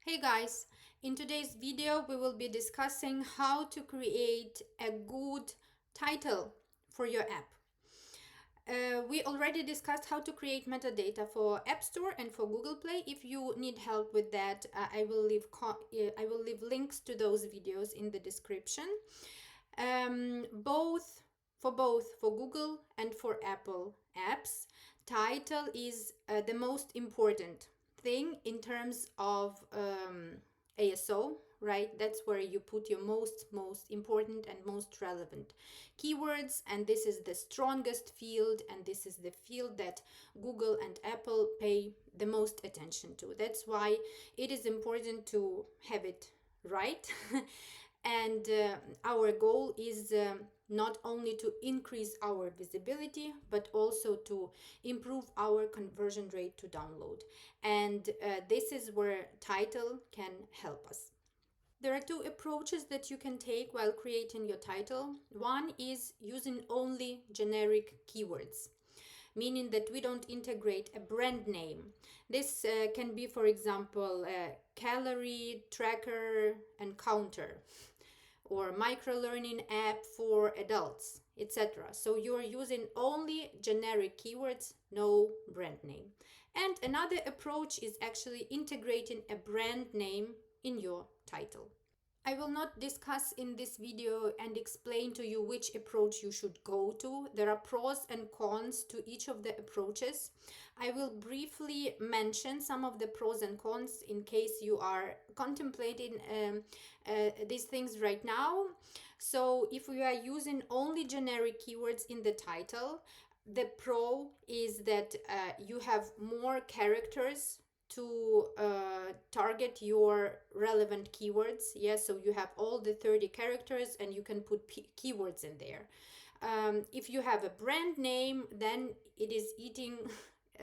Hey guys, in today's video we will be discussing how to create a good title for your app. We already discussed how to create metadata for App Store and for Google Play. If you need help with that, I will leave links to those videos in the description. For Google and for Apple apps, title is the most important thing in terms of ASO, right? That's where you put your most important and most relevant keywords, and this is the strongest field, and this is the field that Google and Apple pay the most attention to. That's why it is important to have it right. And our goal is not only to increase our visibility, but also to improve our conversion rate to download. And this is where title can help us. There are two approaches that you can take while creating your title. One is using only generic keywords, meaning that we don't integrate a brand name. This can be, for example, a calorie tracker and counter, or micro-learning app for adults, etc. So you're using only generic keywords, no brand name. And another approach is actually integrating a brand name in your title. I will not discuss in this video and explain to you which approach you should go to. There are pros and cons to each of the approaches. I will briefly mention some of the pros and cons in case you are contemplating these things right now. So if we are using only generic keywords in the title, the pro is that you have more characters to target your relevant keywords. So you have all the 30 characters and you can put keywords in there. If you have a brand name, then it is eating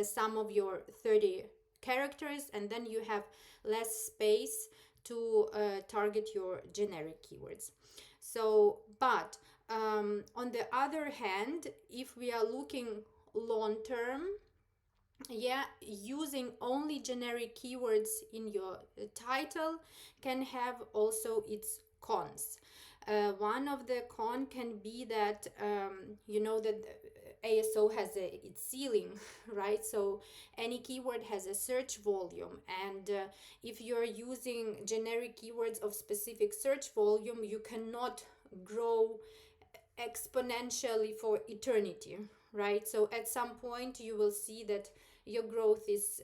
some of your 30 characters, and then you have less space to target your generic keywords. So, but on the other hand, if we are looking long term, using only generic keywords in your title can have also its cons. One of the con can be that that ASO has its ceiling, right? So any keyword has a search volume, and if you're using generic keywords of specific search volume, you cannot grow exponentially for eternity, right? So at some point you will see that your growth is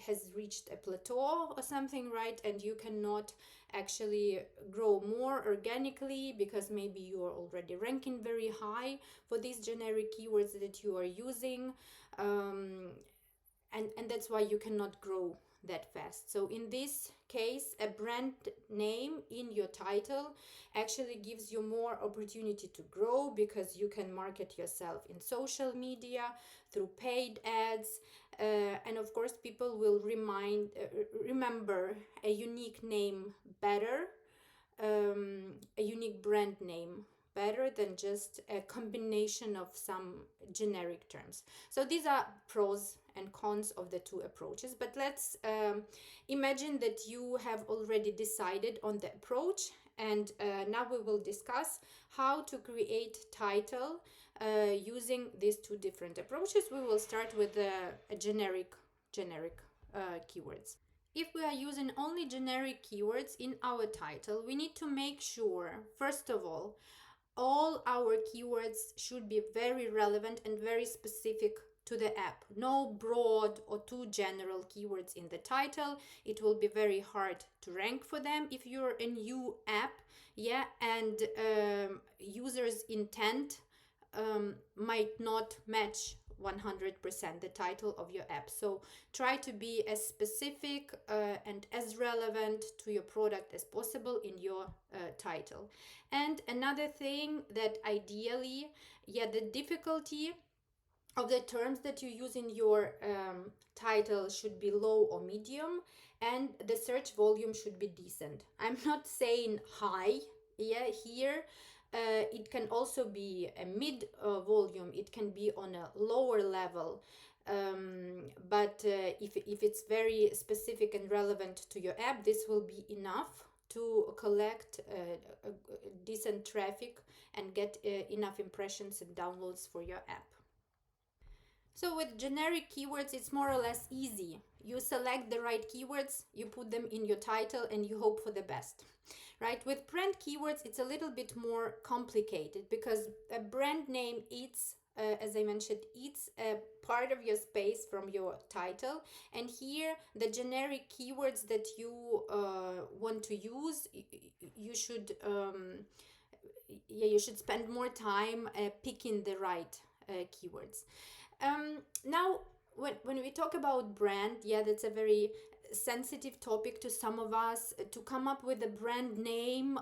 has reached a plateau or something, right? And you cannot actually grow more organically because maybe you are already ranking very high for these generic keywords that you are using, and that's why you cannot grow that fast. So in this case, a brand name in your title actually gives you more opportunity to grow, because you can market yourself in social media through paid ads, and of course people will remember a unique name better, a unique brand name better than just a combination of some generic terms. So these are pros and cons of the two approaches. But let's imagine that you have already decided on the approach, and now we will discuss how to create title using these two different approaches. We will start with a generic keywords. If we are using only generic keywords in our title, we need to make sure, first of all our keywords should be very relevant and very specific to the app. No broad or too general keywords in the title. It will be very hard to rank for them if you're a new app, and users' intent might not match 100% the title of your app. So try to be as specific and as relevant to your product as possible in your title. And another thing, that ideally, the difficulty of the terms that you use in your title should be low or medium, and the search volume should be decent. I'm not saying high here. It can also be a mid volume. It can be on a lower level. But if it's very specific and relevant to your app, this will be enough to collect decent traffic and get enough impressions and downloads for your app. So with generic keywords, it's more or less easy. You select the right keywords, you put them in your title, and you hope for the best. Right? With brand keywords, it's a little bit more complicated because a brand name eats, as I mentioned, eats a part of your space from your title. And here, the generic keywords that you want to use, you should you should spend more time picking the right keywords. Now, when we talk about brand, yeah, that's a very sensitive topic to some of us. To come up with a brand name,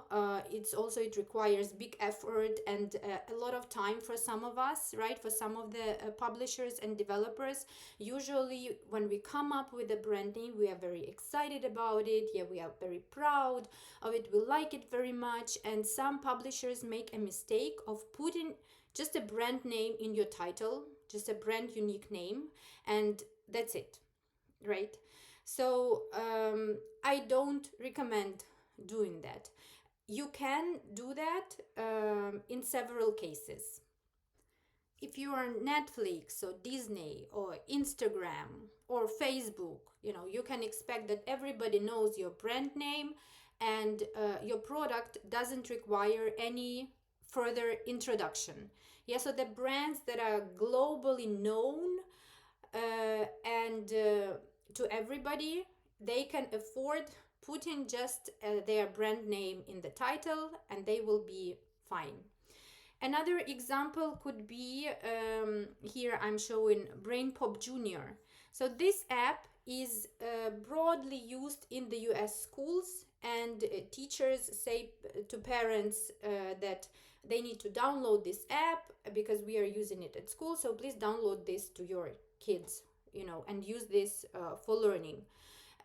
it requires big effort and a lot of time for some of us, right? For some of the publishers and developers. Usually, when we come up with a brand name, we are very excited about it. Yeah, we are very proud of it. We like it very much. And some publishers make a mistake of putting just a brand name in your title, just a brand unique name, and that's it, right? So I don't recommend doing that. You can do that in several cases. If you are Netflix or Disney or Instagram or Facebook, you can expect that everybody knows your brand name, and your product doesn't require any further introduction. Yeah, so the brands that are globally known and to everybody, they can afford putting just their brand name in the title, and they will be fine. Another example could be, here I'm showing Brain Pop Junior. So this app is broadly used in the US schools, and teachers say to parents that they need to download this app because we are using it at school. So please download this to your kids, and use this for learning.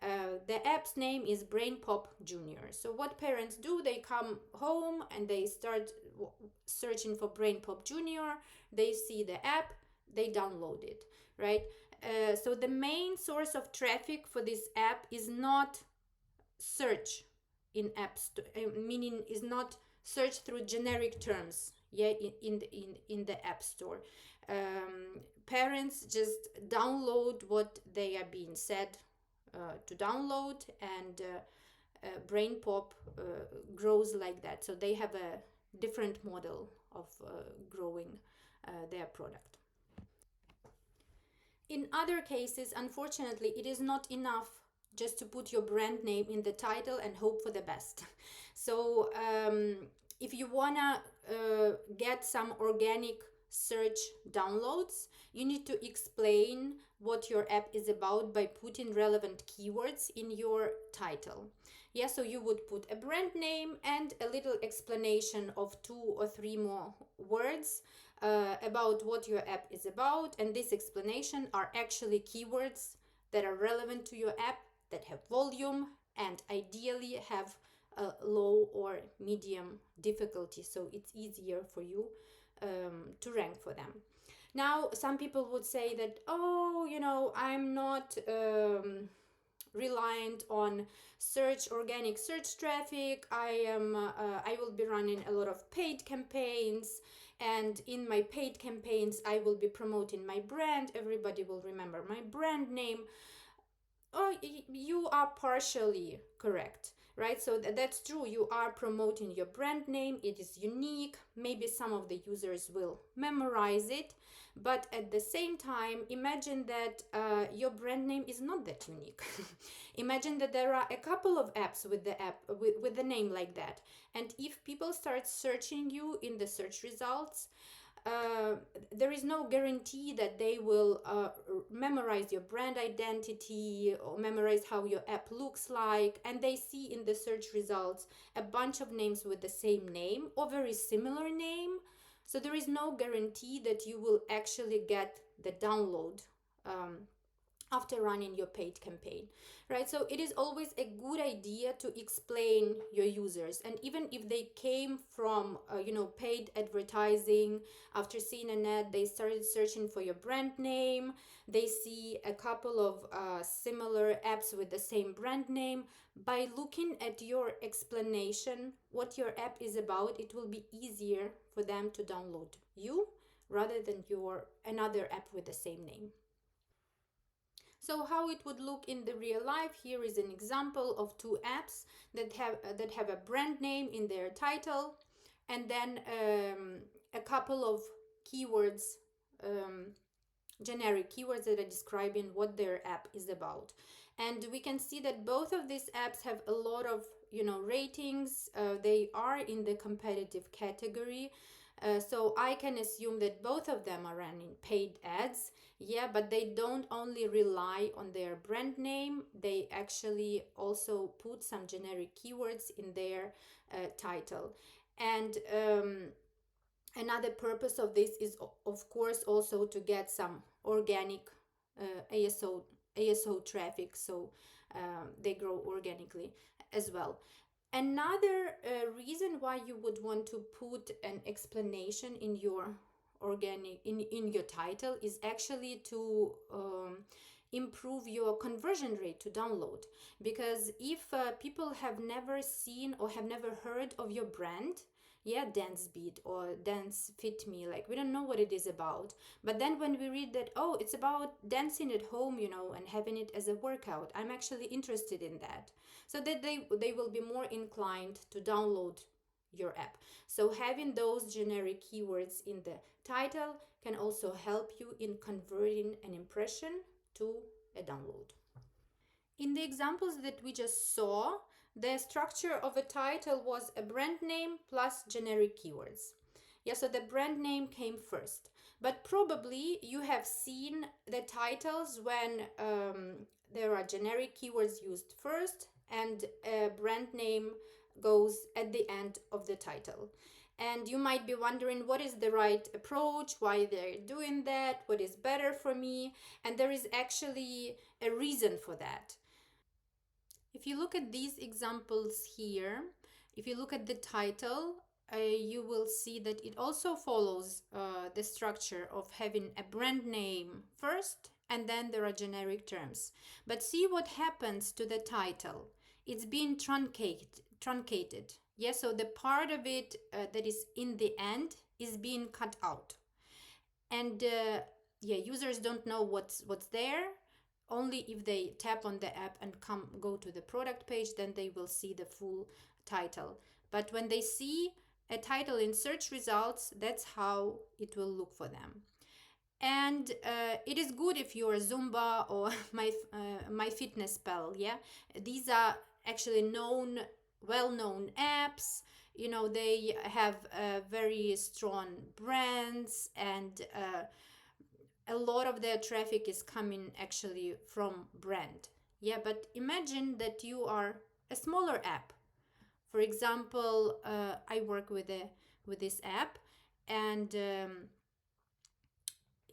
The app's name is Brain Pop Junior. So what parents do, they come home and they start searching for Brain Pop Junior. They see the app, they download it, right? So the main source of traffic for this app is not search in App Store, meaning is not search through generic terms, yeah, in the App Store. Parents just download what they are being said to download, and Brain Pop grows like that. So they have a different model of growing their product. In other cases, unfortunately, it is not enough just to put your brand name in the title and hope for the best. So if you wanna get some organic search downloads, you need to explain what your app is about by putting relevant keywords in your title. Yeah, so you would put a brand name and a little explanation of 2 or 3 more words about what your app is about, and this explanation are actually keywords that are relevant to your app, that have volume, and ideally have a low or medium difficulty, so it's easier for you to rank for them. Now, some people would say that, I'm not reliant on organic search traffic. I will be running a lot of paid campaigns, and in my paid campaigns I will be promoting my brand. Everybody will remember my brand name. Oh, you are partially correct, right? So that's true. You are promoting your brand name. It is unique. Maybe some of the users will memorize it, but at the same time, imagine that your brand name is not that unique. Imagine that there are a couple of apps with the name like that, and if people start searching you in the search results, there is no guarantee that they will memorize your brand identity or memorize how your app looks like, and they see in the search results a bunch of names with the same name or very similar name. So there is no guarantee that you will actually get the download after running your paid campaign, right? So it is always a good idea to explain your users, and even if they came from paid advertising, after seeing an ad they started searching for your brand name, they see a couple of similar apps with the same brand name. By looking at your explanation what your app is about, it will be easier for them to download you rather than your another app with the same name. So how it would look in the real life, here is an example of two apps that have a brand name in their title, and then a couple of keywords, um, generic keywords that are describing what their app is about. And we can see that both of these apps have a lot of ratings. They are in the competitive category. So I can assume that both of them are running paid ads. Yeah, but they don't only rely on their brand name, they actually also put some generic keywords in their title. And another purpose of this is, of course, also to get some organic ASO traffic, so they grow organically as well. Another reason why you would want to put an explanation in your in your title is actually to improve your conversion rate to download. Because if people have never seen or have never heard of your brand, yeah, dance beat or dance fit me, like we don't know what it is about, but then when we read that, oh, it's about dancing at home, and having it as a workout, I'm actually interested in that, so that they will be more inclined to download your app. So having those generic keywords in the title can also help you in converting an impression to a download. In the examples that we just saw, the structure of a title was a brand name plus generic keywords. Yeah, so the brand name came first. But probably you have seen the titles when there are generic keywords used first and a brand name goes at the end of the title. And you might be wondering what is the right approach, why they're doing that, what is better for me. And there is actually a reason for that. If you look at these examples here, if you look at the title, you will see that it also follows the structure of having a brand name first and then there are generic terms. But see what happens to the title. It's being truncated. Yes, so the part of it that is in the end is being cut out. And yeah, users don't know what's there. Only if they tap on the app and go to the product page, then they will see the full title. But when they see a title in search results, that's how it will look for them. And it is good if you're Zumba or my fitness pal. Yeah, these are actually well-known apps. They have very strong brands, and a lot of their traffic is coming actually from brand. Yeah, but imagine that you are a smaller app. For example, I work with this app, and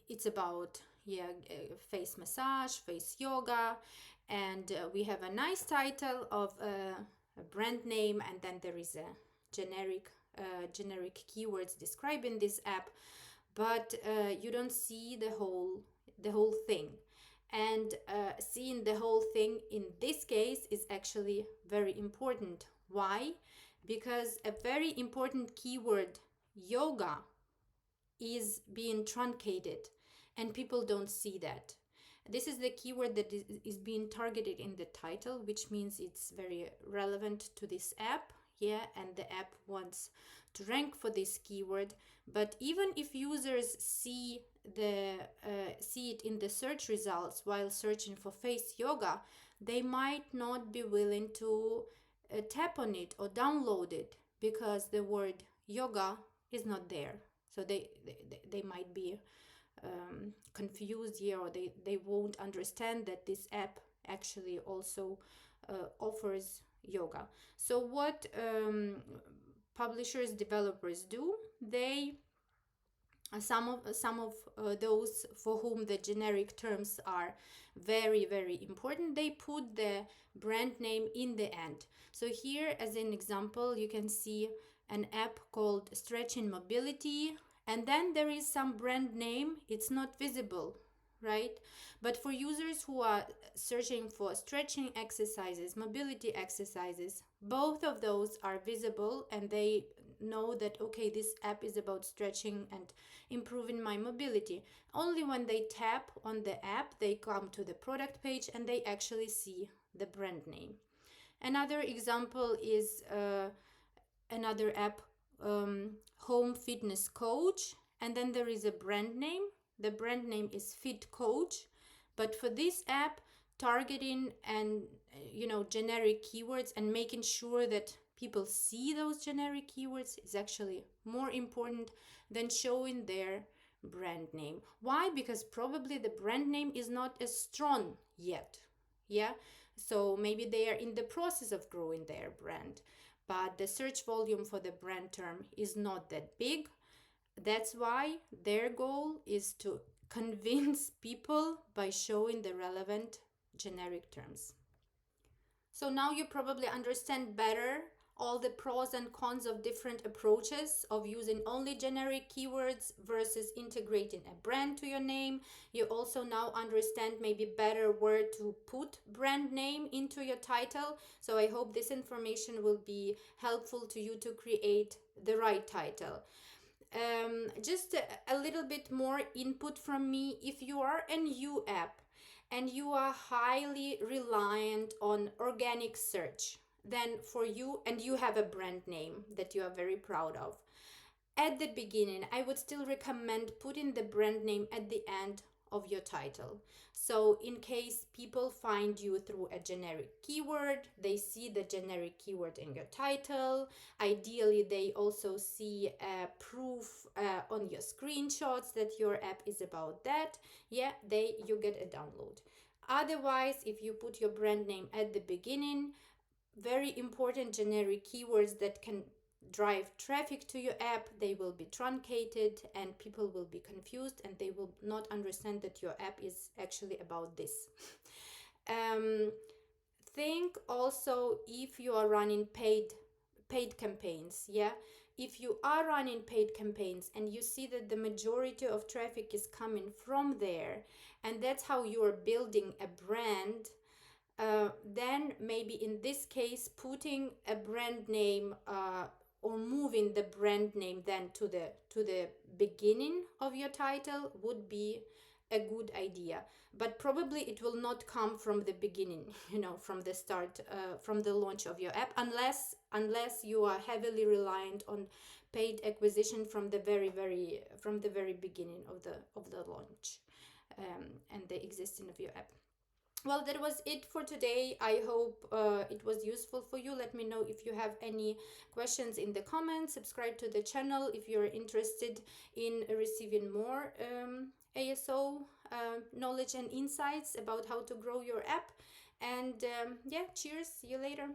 it's about, yeah, face massage, face yoga, and we have a nice title of a brand name, and then there is a generic keywords describing this app, but you don't see the whole thing. And seeing the whole thing in this case is actually very important. Why? Because a very important keyword, yoga, is being truncated and people don't see that. This is the keyword that is being targeted in the title, which means it's very relevant to this app. Yeah, and the app wants to rank for this keyword. But even if users see it in the search results while searching for face yoga, they might not be willing to tap on it or download it because the word yoga is not there. So they might be confused here, or they won't understand that this app actually also offers yoga. So what publishers, developers do, they Some of those for whom the generic terms are very, very important, they put the brand name in the end. So here, as an example, you can see an app called Stretching Mobility, and then there is some brand name. It's not visible, right? But for users who are searching for stretching exercises, mobility exercises, both of those are visible, and they know that, okay, this app is about stretching and improving my mobility. Only when they tap on the app, they come to the product page and they actually see the brand name. Another example is another app, Home Fitness Coach, and then there is a brand name. The brand name is Fit Coach, but for this app, targeting and generic keywords and making sure that people see those generic keywords is actually more important than showing their brand name. Why? Because probably the brand name is not as strong yet. Yeah, so maybe they are in the process of growing their brand, but the search volume for the brand term is not that big. That's why their goal is to convince people by showing the relevant generic terms. So now you probably understand better all the pros and cons of different approaches of using only generic keywords versus integrating a brand to your name. You also now understand maybe better where to put brand name into your title. So I hope this information will be helpful to you to create the right title. Just a little bit more input from me. If you are a new app and you are highly reliant on organic search, then for you, and you have a brand name that you are very proud of, at the beginning, I would still recommend putting the brand name at the end of your title. So in case people find you through a generic keyword, they see the generic keyword in your title. Ideally, they also see proof on your screenshots that your app is about that. Yeah, you get a download. Otherwise, if you put your brand name at the beginning, very important generic keywords that can drive traffic to your app, they will be truncated and people will be confused and they will not understand that your app is actually about this. Think also if you are running paid campaigns. Yeah, if you are running paid campaigns and you see that the majority of traffic is coming from there, and that's how you are building a brand, then maybe in this case putting a brand name or moving the brand name then to the beginning of your title would be a good idea. But probably it will not come from the beginning, from the start, from the launch of your app, unless you are heavily reliant on paid acquisition from the very beginning of the launch, and the existence of your app. Well, that was it for today. I hope it was useful for you. Let me know if you have any questions in the comments. Subscribe to the channel if you're interested in receiving more ASO knowledge and insights about how to grow your app. And yeah, cheers. See you later.